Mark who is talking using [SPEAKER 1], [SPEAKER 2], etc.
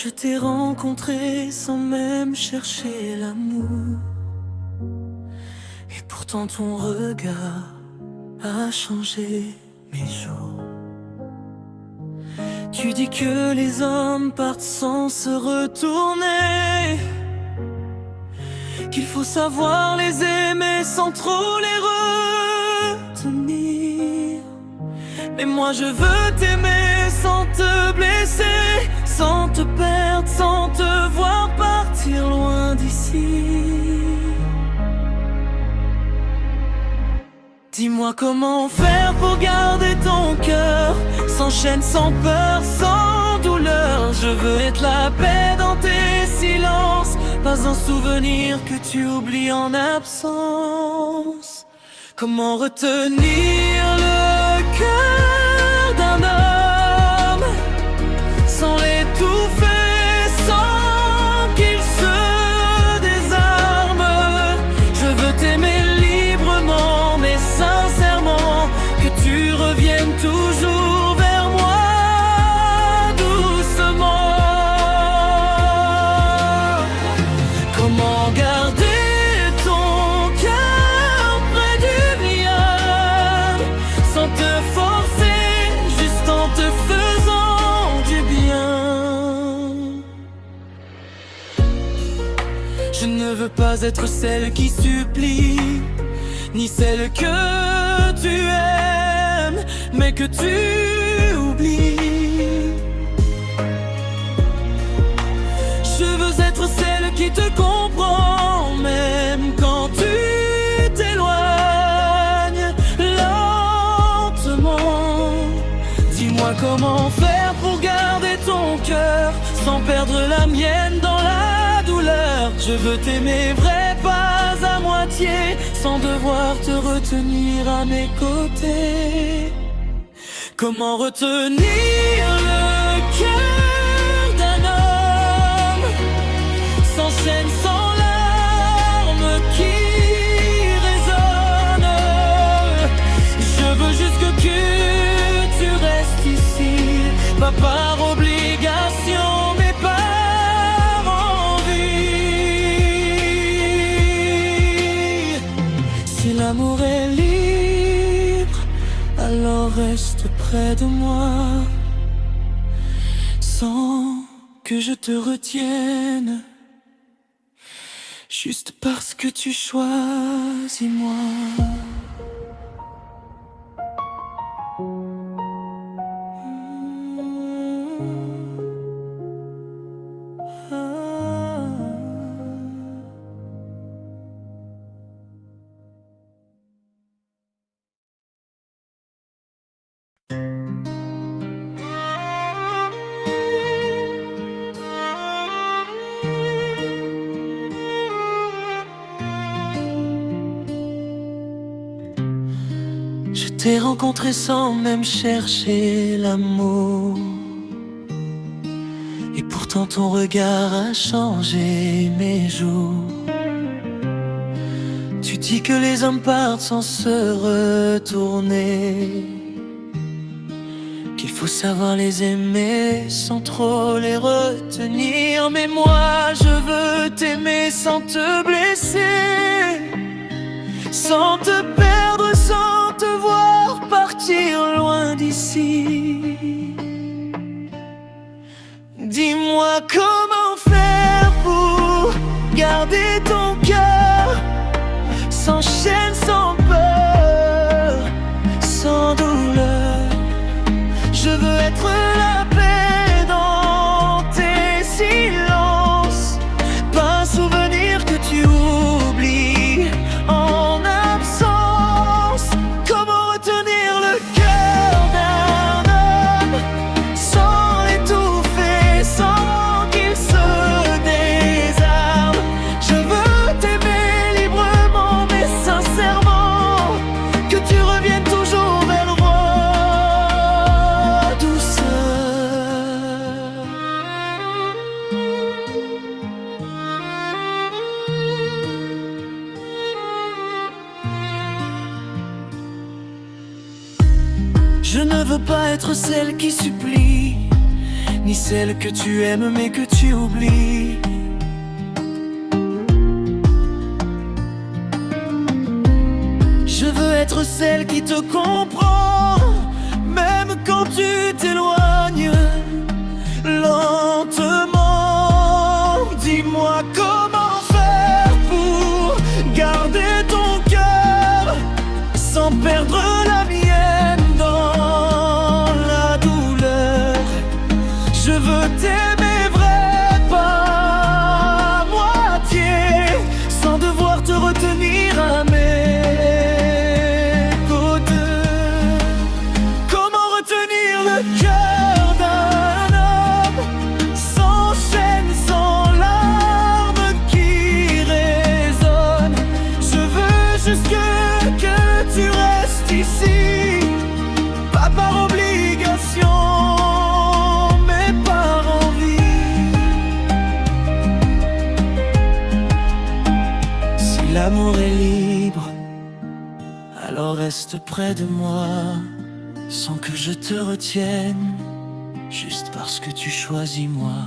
[SPEAKER 1] Je t'ai rencontré sans même chercher l'amour. Et pourtant ton regard a changé mes jours. Tu dis que les hommes partent sans se retourner, qu'il faut savoir les aimer sans trop les retenir. Mais moi je veux t'aimer sans te blesser, sans te perdre, sans te voir partir loin d'ici. Dis-moi comment faire pour garder ton cœur, sans chaîne, sans peur, sans douleur. Je veux être la paix dans tes silences, pas un souvenir que tu oublies en absence. Comment retenir le cœur d'un homme sans l'étouffer, sans qu'il se désarme? Je veux t'aimer librement, mais sincèrement, que tu reviennes toujours vers moi, doucement. Comment garder ton cœur près du mien, sans te forcer, juste en te faisant du bien? Je ne veux pas être celle qui supplie, ni celle que tu aimes, mais que tu oublies. Je veux être celle qui te comprend, même quand tu t'éloignes lentement. Dis-moi comment faire pour garder ton cœur, sans perdre la mienne dans la douleur. Je veux t'aimer vrai, pas à moitié, sans devoir te retenir à mes côtés. Comment retenir le cœur d'un homme, sans chaîne, sans larmes qui résonnent? Je veux juste que tu restes ici, pas par obligation, mais par envie. Si l'amour est libre, alors reste près de moi, sans que je te retienne, juste parce que tu choisis moi. Je t'ai rencontré sans même chercher l'amour, et pourtant ton regard a changé mes jours. Tu dis que les hommes partent sans se retourner, qu'il faut savoir les aimer sans trop les retenir. Mais moi je veux t'aimer sans te blesser, sans te perdre, sans te voir partir loin d'ici. Dis-moi comment faire pour garder ton cœur, sans chaîne, sans peur, sans douleur. Je veux être la paix dans tes silences, pas un souvenir que tu oublies en absence. Comment retenir le cœur d'un homme, sans l'étouffer, sans qu'il se désarme? Je veux t'aimer librement, mais sincèrement, que tu reviennes toujours vers moi, douceur. Je ne veux pas être celle qui supplie, ni celle que tu aimes mais que tu oublies. Je veux être celle qui te comprend, même quand tu t'éloignes lentement. Dis-moi comment faire pour garder ton cœur sans perdre la mienne dans la douleur. Je veux t'aimer vrai, pas à moitié, sans devoir te retenir à mes côtés. Comment retenir le cœur d'un homme sans chaîne, sans larmes qui résonnent? Je veux juste que tu restes ici, pas par obligation, mais par envie. Si l'amour est libre, alors reste près de moi, sans que je te retienne, juste parce que tu choisis moi.